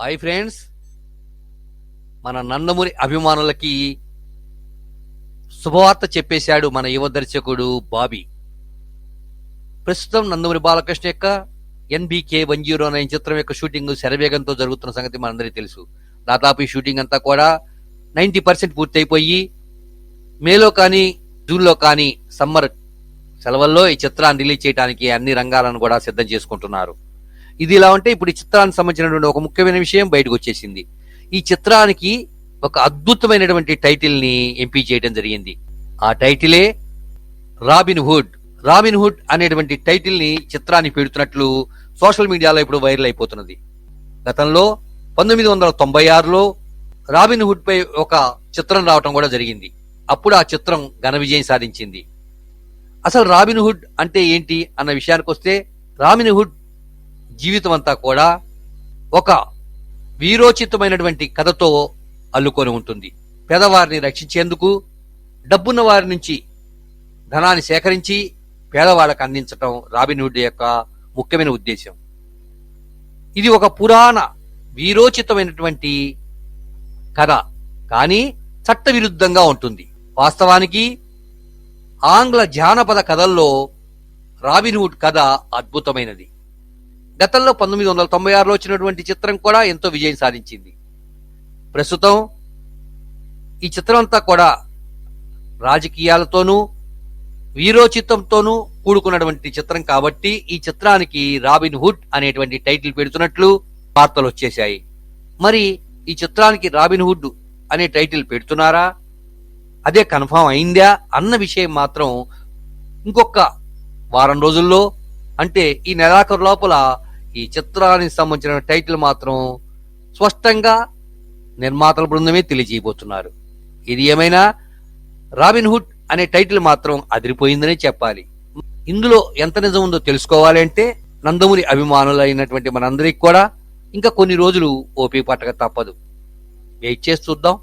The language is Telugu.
హాయ్ ఫ్రెండ్స్, మన నందమూరి అభిమానులకి శుభవార్త చెప్పేశాడు మన యువ దర్శకుడు బాబీ. ప్రస్తుతం నందమూరి బాలకృష్ణ యొక్క NBK 109 చిత్రం యొక్క షూటింగ్ శరవేగంతో జరుగుతున్న సంగతి మనందరికీ తెలుసు. దాదాపు ఈ షూటింగ్ అంతా కూడా 90% పూర్తయిపోయి మేలో కానీ జూన్లో కానీ సమ్మర్ సెలవుల్లో ఈ చిత్రాన్ని రిలీజ్ చేయడానికి అన్ని రంగాలను కూడా సిద్ధం చేసుకుంటున్నారు. ఇది ఇలా ఉంటే ఇప్పుడు ఈ చిత్రానికి సంబంధించినటువంటి ఒక ముఖ్యమైన విషయం బయటకు వచ్చేసింది. ఈ చిత్రానికి ఒక అద్భుతమైనటువంటి టైటిల్ ని ఎంపిక చేయడం జరిగింది. ఆ టైటిలే రాబిన్ హుడ్. రాబిన్ హుడ్ అనేటువంటి టైటిల్ ని చిత్రానికి పెడుతున్నట్లు సోషల్ మీడియాలో ఇప్పుడు వైరల్ అయిపోతున్నది. గతంలో 1996లో రాబిన్ హుడ్ పై ఒక చిత్రం రావటం కూడా జరిగింది. అప్పుడు ఆ చిత్రం ఘన విజయం సాధించింది. అసలు రాబిన్ హుడ్ అంటే ఏంటి అన్న విషయానికి వస్తే, రాబిన్ హుడ్ జీవితం అంతా కూడా ఒక వీరోచితమైనటువంటి కథతో అల్లుకొని ఉంటుంది. పేదవారిని రక్షించేందుకు డబ్బున్న వారి నుంచి ధనాన్ని సేకరించి పేదవాళ్ళకు అందించటం రాబిన్ హుడ్ యొక్క ముఖ్యమైన ఉద్దేశం. ఇది ఒక పురాణ వీరోచితమైనటువంటి కథ, కానీ చట్టవిరుద్ధంగా ఉంటుంది. వాస్తవానికి ఆంగ్ల జానపద కథల్లో రాబిన్ హుడ్ కథ అద్భుతమైనది. గతంలో 1996లో వచ్చినటువంటి చిత్రం కూడా ఎంతో విజయం సాధించింది. ప్రస్తుతం ఈ చిత్రం అంతా కూడా రాజకీయాలతోనూ వీరోచితంతోనూ కూడుకున్నటువంటి చిత్రం కాబట్టి ఈ చిత్రానికి రాబిన్ హుడ్ అనేటువంటి టైటిల్ పెడుతున్నట్లు వార్తలు వచ్చేశాయి. మరి ఈ చిత్రానికి రాబిన్ హుడ్ అనే టైటిల్ పెడుతున్నారా, అదే కన్ఫర్మ్ అయిందా అన్న విషయం మాత్రం ఇంకొక వారం రోజుల్లో, అంటే ఈ నెలాఖరు లోపల ఈ చిత్రానికి సంబంధించిన టైటిల్ మాత్రం స్పష్టంగా నిర్మాతల బృందమే తెలియజేయబోతున్నారు. ఇది ఏమైనా రాబిన్ హుడ్ అనే టైటిల్ మాత్రం అదిరిపోయిందనే చెప్పాలి. ఇందులో ఎంత నిజం ఉందో తెలుసుకోవాలి అంటే నందమూరి అభిమానులైనటువంటి మనందరికి కూడా ఇంకా కొన్ని రోజులు ఓపిక పట్టక తప్పదు. వెయిట్ చేసి చూద్దాం.